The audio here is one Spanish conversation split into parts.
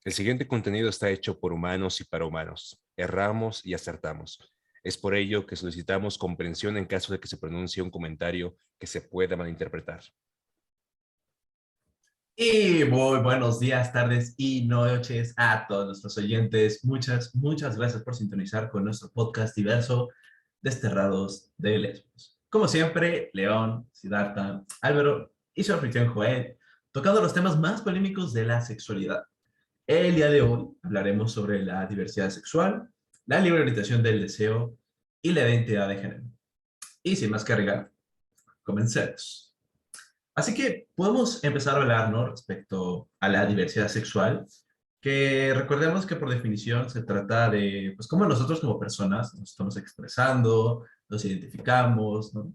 El siguiente contenido está hecho por humanos y para humanos. Erramos y acertamos. Es por ello que solicitamos comprensión en caso de que se pronuncie un comentario que se pueda malinterpretar. Y muy buenos días, tardes y noches a todos nuestros oyentes. Muchas gracias por sintonizar con nuestro podcast diverso, Desterrados de Lesbos. Como siempre, León, Siddhartha, Álvaro y su anfitrión Joel, tocando los temas más polémicos de la sexualidad. El día de hoy hablaremos sobre la diversidad sexual, la libre orientación del deseo y la identidad de género. Y sin más que agregar, comencemos. Así que podemos empezar a hablar, ¿no? Respecto a la diversidad sexual, que recordemos que por definición se trata de, pues, cómo nosotros como personas nos estamos expresando, nos identificamos, ¿no?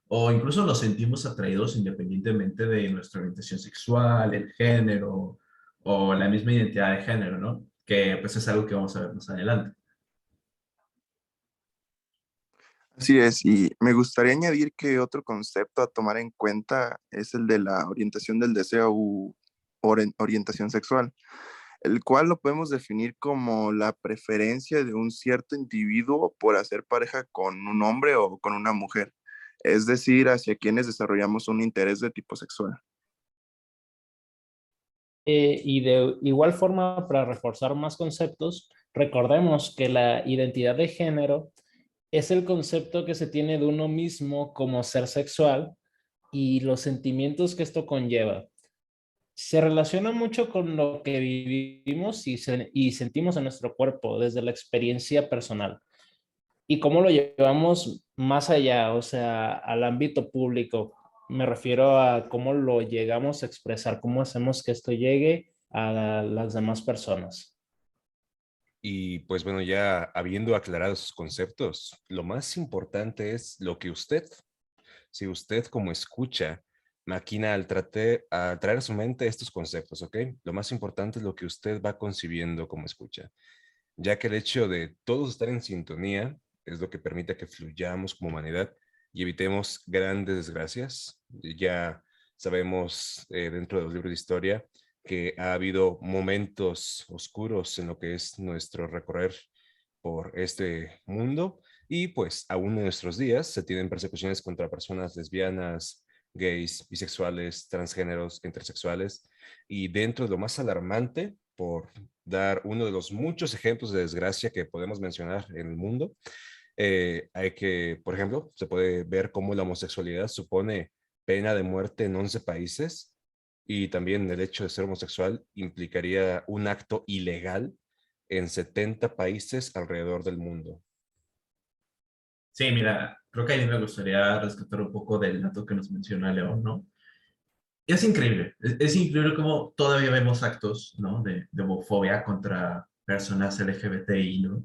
O incluso nos sentimos atraídos independientemente de nuestra orientación sexual, el género o la misma identidad de género, ¿no? Que pues es algo que vamos a ver más adelante. Así es, y me gustaría añadir que otro concepto a tomar en cuenta es el de la orientación del deseo u orientación sexual, el cual lo podemos definir como la preferencia de un cierto individuo por hacer pareja con un hombre o con una mujer, es decir, hacia quienes desarrollamos un interés de tipo sexual. Y de igual forma, para reforzar más conceptos, recordemos que la identidad de género es el concepto que se tiene de uno mismo como ser sexual y los sentimientos que esto conlleva. Se relaciona mucho con lo que vivimos y sentimos en nuestro cuerpo desde la experiencia personal y cómo lo llevamos más allá, o sea, al ámbito público. Me refiero a cómo lo llegamos a expresar, cómo hacemos que esto llegue a las demás personas. Y pues bueno, ya habiendo aclarado sus conceptos, lo más importante es lo que usted, si usted como escucha, maquina al traer a su mente estos conceptos, ¿ok? Lo más importante es lo que usted va concibiendo como escucha, ya que el hecho de todos estar en sintonía es lo que permite que fluyamos como humanidad y evitemos grandes desgracias. Ya sabemos dentro de los libros de historia que ha habido momentos oscuros en lo que es nuestro recorrer por este mundo y pues aún en nuestros días se tienen persecuciones contra personas lesbianas, gays, bisexuales, transgéneros, intersexuales y dentro de lo más alarmante, por dar uno de los muchos ejemplos de desgracia que podemos mencionar en el mundo, hay que, por ejemplo, se puede ver cómo la homosexualidad supone pena de muerte en 11 países y también el hecho de ser homosexual implicaría un acto ilegal en 70 países alrededor del mundo. Sí, mira, creo que ahí me gustaría rescatar un poco del dato que nos menciona León, ¿no? Es increíble, es increíble cómo todavía vemos actos, ¿no? De homofobia contra personas LGBTI, ¿no?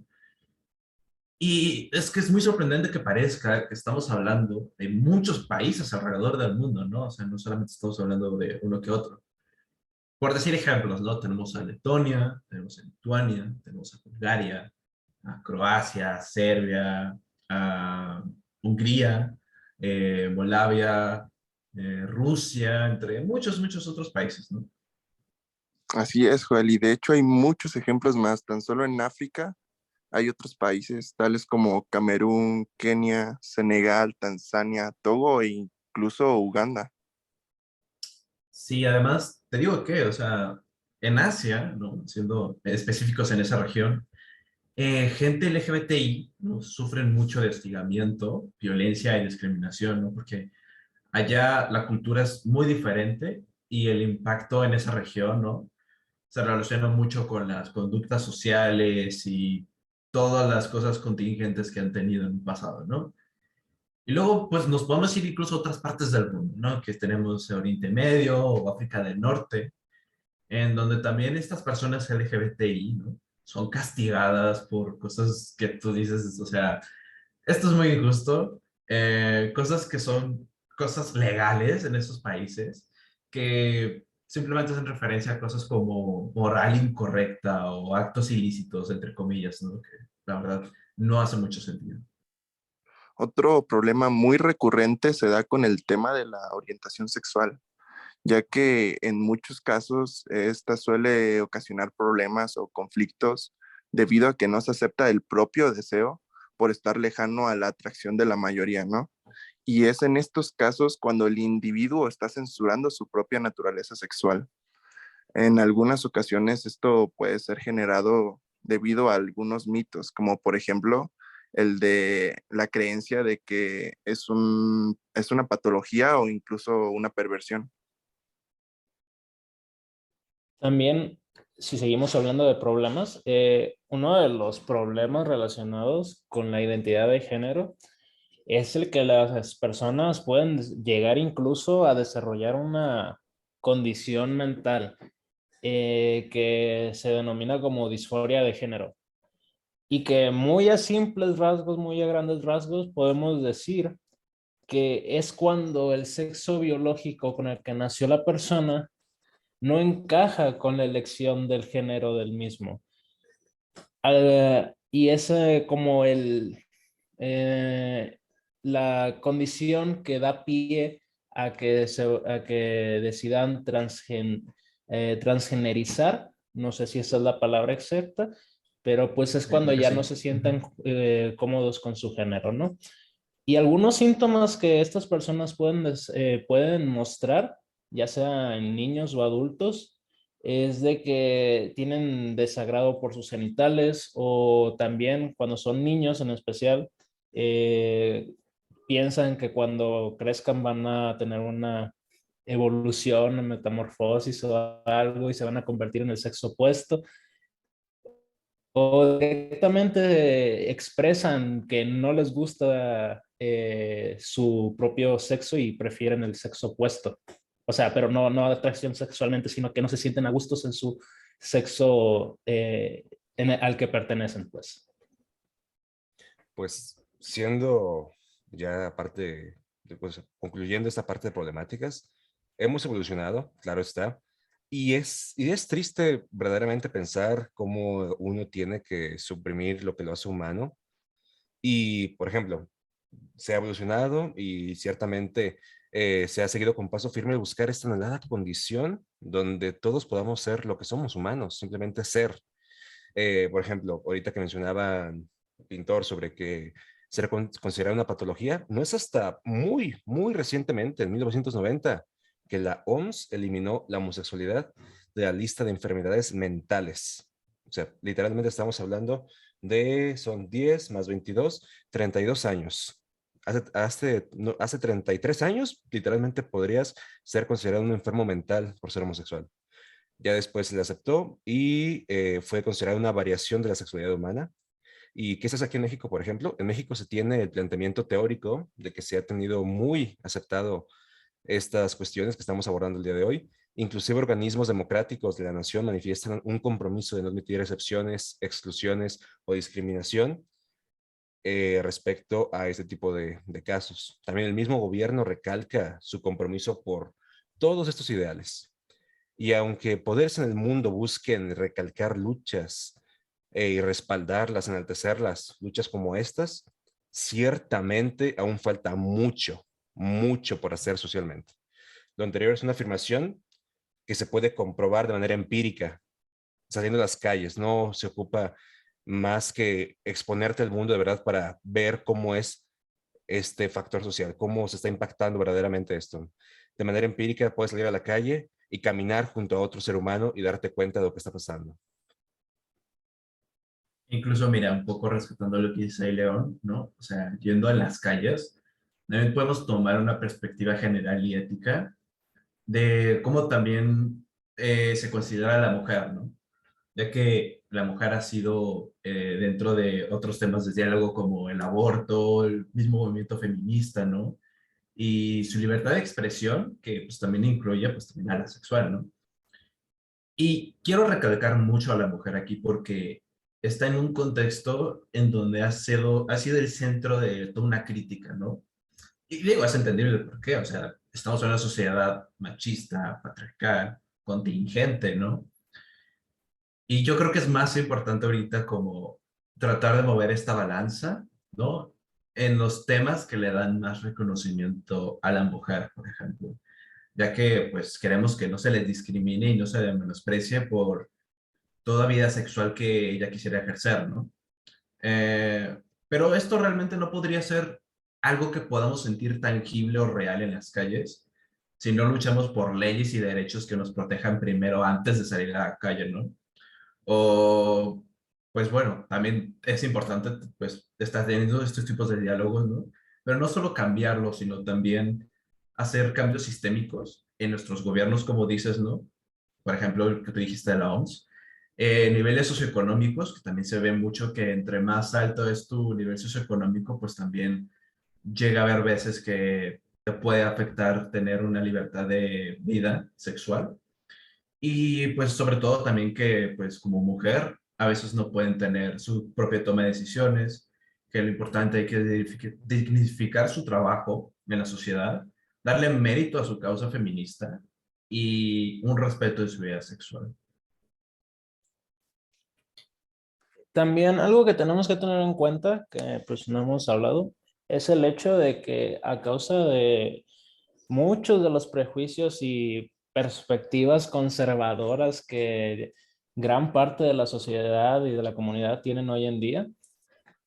Y es que es muy sorprendente que parezca que estamos hablando de muchos países alrededor del mundo, ¿no? O sea, no solamente estamos hablando de uno que otro. Por decir ejemplos, ¿no? Tenemos a Letonia, tenemos a Lituania, tenemos a Bulgaria, a Croacia, Serbia, a Hungría, Moldavia, Rusia, entre muchos otros países, ¿no? Así es, Joel, y de hecho hay muchos ejemplos más, tan solo en África hay otros países, tales como Camerún, Kenia, Senegal, Tanzania, Togo e incluso Uganda. Sí, además, te digo que, o sea, en Asia, ¿no? Siendo específicos en esa región, gente LGBTI, ¿no? Sufren mucho de hostigamiento, violencia y discriminación, ¿no? Porque allá la cultura es muy diferente y el impacto en esa región, ¿no? Se relaciona mucho con las conductas sociales y todas las cosas contingentes que han tenido en el pasado, ¿no? Y luego, pues nos podemos ir incluso a otras partes del mundo, ¿no? Que tenemos Oriente Medio o África del Norte, en donde también estas personas LGBTI, ¿no? Son castigadas por cosas que tú dices, o sea, esto es muy injusto, cosas que son cosas legales en esos países, que simplemente hacen referencia a cosas como moral incorrecta o actos ilícitos, entre comillas, ¿no? Que la verdad no hace mucho sentido. Otro problema muy recurrente se da con el tema de la orientación sexual, ya que en muchos casos esta suele ocasionar problemas o conflictos debido a que no se acepta el propio deseo por estar lejano a la atracción de la mayoría, ¿no? Y es en estos casos cuando el individuo está censurando su propia naturaleza sexual. En algunas ocasiones esto puede ser generado debido a algunos mitos, como por ejemplo el de la creencia de que es una patología o incluso una perversión. También, si seguimos hablando de problemas, uno de los problemas relacionados con la identidad de género es el que las personas pueden llegar incluso a desarrollar una condición mental que se denomina como disforia de género y que muy a simples rasgos, muy a grandes rasgos, podemos decir que es cuando el sexo biológico con el que nació la persona no encaja con la elección del género del mismo. Y es como eh, la condición que da pie a que decidan transgenerizar, no sé si esa es la palabra exacta, pero pues es Sí, cuando creo que ya sí. no se sienten cómodos con su género, ¿no? Y algunos síntomas que estas personas pueden mostrar, ya sea en niños o adultos, es de que tienen desagrado por sus genitales o también cuando son niños en especial, eh, piensan que cuando crezcan van a tener una evolución, una metamorfosis o algo y se van a convertir en el sexo opuesto o directamente expresan que no les gusta su propio sexo y prefieren el sexo opuesto. O sea, pero no atracción sexualmente, sino que no se sienten a gustos en su sexo al que pertenecen, pues. Pues siendo ya parte, pues, concluyendo esta parte de problemáticas, hemos evolucionado, claro está, y es triste verdaderamente pensar cómo uno tiene que suprimir lo que lo hace humano. Y, por ejemplo, se ha evolucionado y ciertamente se ha seguido con paso firme buscar esta anhelada condición donde todos podamos ser lo que somos humanos, simplemente ser. Por ejemplo, ahorita que mencionaba Pintor sobre que ser considerada una patología, no es hasta muy recientemente, en 1990, que la OMS eliminó la homosexualidad de la lista de enfermedades mentales. O sea, literalmente estamos hablando son 10 más 22, 32 años. Hace 33 años, literalmente podrías ser considerado un enfermo mental por ser homosexual. Ya después se le aceptó y fue considerada una variación de la sexualidad humana. ¿Y qué es aquí en México, por ejemplo? En México se tiene el planteamiento teórico de que se ha tenido muy aceptado estas cuestiones que estamos abordando el día de hoy. Inclusive organismos democráticos de la nación manifiestan un compromiso de no admitir excepciones, exclusiones o discriminación respecto a este tipo de casos. También el mismo gobierno recalca su compromiso por todos estos ideales. Y aunque poderes en el mundo busquen recalcar luchas y respaldarlas, enaltecerlas, luchas como estas, ciertamente aún falta mucho por hacer socialmente. Lo anterior es una afirmación que se puede comprobar de manera empírica, saliendo a las calles, no se ocupa más que exponerte al mundo de verdad para ver cómo es este factor social, cómo se está impactando verdaderamente esto. De manera empírica puedes salir a la calle y caminar junto a otro ser humano y darte cuenta de lo que está pasando. Incluso, mira, un poco respetando lo que dice ahí León, ¿no? O sea, yendo a las calles, también podemos tomar una perspectiva general y ética de cómo también se considera la mujer, ¿no? Ya que la mujer ha sido dentro de otros temas de diálogo como el aborto, el mismo movimiento feminista, ¿no? Y su libertad de expresión, que pues también incluye pues también a la sexual, ¿no? Y quiero recalcar mucho a la mujer aquí porque está en un contexto en donde ha sido el centro de toda una crítica, ¿no? Y digo, es entendible por qué, o sea, estamos en una sociedad machista, patriarcal, contingente, ¿no? Y yo creo que es más importante ahorita como tratar de mover esta balanza, ¿no? En los temas que le dan más reconocimiento a la mujer, por ejemplo. ya que pues queremos que no se les discrimine y no se les menosprecie por toda vida sexual que ella quisiera ejercer, ¿no? Eh, pero esto realmente no podría ser algo que podamos sentir tangible o real en las calles si no luchamos por leyes y derechos que nos protejan primero antes de salir a la calle, ¿no? O, pues bueno, también es importante, pues, estar teniendo estos tipos de diálogos, ¿no? Pero no solo cambiarlos, sino también hacer cambios sistémicos en nuestros gobiernos, como dices, ¿no? Por ejemplo, el que tú dijiste de la OMS. Niveles socioeconómicos, que también se ve mucho que entre más alto es tu nivel socioeconómico, pues también llega a haber veces que te puede afectar tener una libertad de vida sexual. Y pues sobre todo también que pues como mujer a veces no pueden tener su propia toma de decisiones, que lo importante hay que dignificar su trabajo en la sociedad, darle mérito a su causa feminista y un respeto de su vida sexual. También algo que tenemos que tener en cuenta, que pues no hemos hablado, es el hecho de que a causa de muchos de los prejuicios y perspectivas conservadoras que gran parte de la sociedad y de la comunidad tienen hoy en día,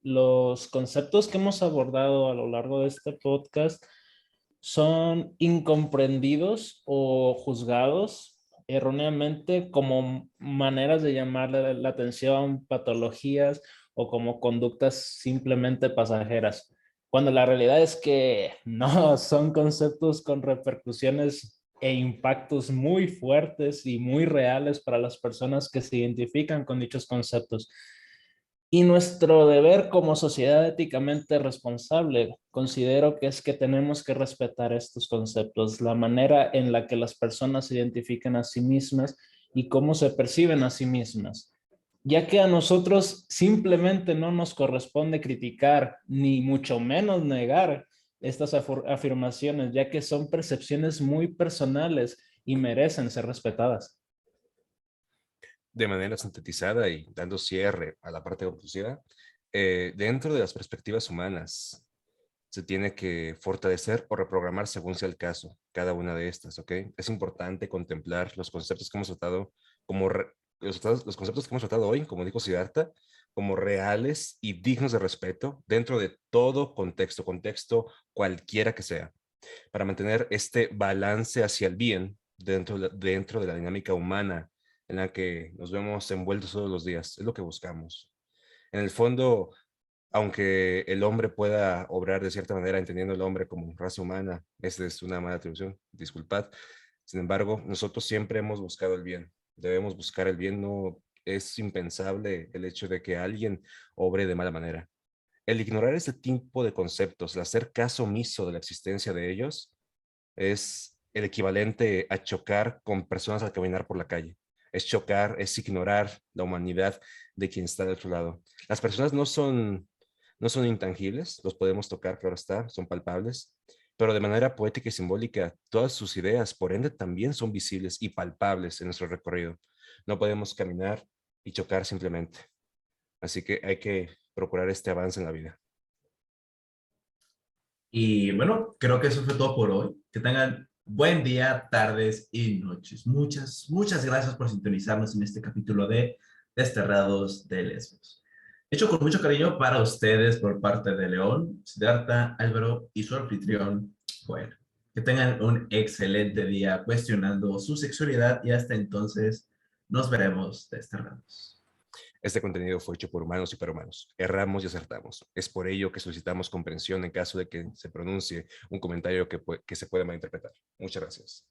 los conceptos que hemos abordado a lo largo de este podcast son incomprendidos o juzgados erróneamente como maneras de llamarle la atención, patologías o como conductas simplemente pasajeras, cuando la realidad es que no, son conceptos con repercusiones e impactos muy fuertes y muy reales para las personas que se identifican con dichos conceptos. Y nuestro deber como sociedad éticamente responsable, considero que es que tenemos que respetar estos conceptos, la manera en la que las personas se identifican a sí mismas y cómo se perciben a sí mismas, ya que a nosotros simplemente no nos corresponde criticar, ni mucho menos negar estas afirmaciones, ya que son percepciones muy personales y merecen ser respetadas. De manera sintetizada y dando cierre a la parte conclusiva, dentro de las perspectivas humanas se tiene que fortalecer o reprogramar según sea el caso, cada una de estas, ¿ok? Es importante contemplar los conceptos que hemos tratado como los conceptos que hemos tratado hoy, como dijo Siddhartha, como reales y dignos de respeto dentro de todo contexto, contexto cualquiera que sea, para mantener este balance hacia el bien dentro de la dinámica humana en la que nos vemos envueltos todos los días. Es lo que buscamos. En el fondo, aunque el hombre pueda obrar de cierta manera, entendiendo el hombre como raza humana, esta es una mala atribución, disculpad. Sin embargo, nosotros siempre hemos buscado el bien. Debemos buscar el bien, no es impensable el hecho de que alguien obre de mala manera. El ignorar ese tipo de conceptos, el hacer caso omiso de la existencia de ellos, es el equivalente a chocar con personas al caminar por la calle. Es chocar, es ignorar la humanidad de quien está del otro lado. Las personas no son intangibles, los podemos tocar, claro está, son palpables, pero de manera poética y simbólica, todas sus ideas, por ende, también son visibles y palpables en nuestro recorrido. No podemos caminar y chocar simplemente. Así que hay que procurar este avance en la vida. Y bueno, creo que eso fue todo por hoy. Que tengan buen día, tardes y noches. Muchas gracias por sintonizarnos en este capítulo de Desterrados de Lesbos. Hecho con mucho cariño para ustedes por parte de León, Siddhartha, Álvaro y su anfitrión, Joel. Que tengan un excelente día cuestionando su sexualidad y hasta entonces nos veremos desterrados. Este contenido fue hecho por humanos y para humanos. Erramos y acertamos. Es por ello que solicitamos comprensión en caso de que se pronuncie un comentario que se pueda malinterpretar. Muchas gracias.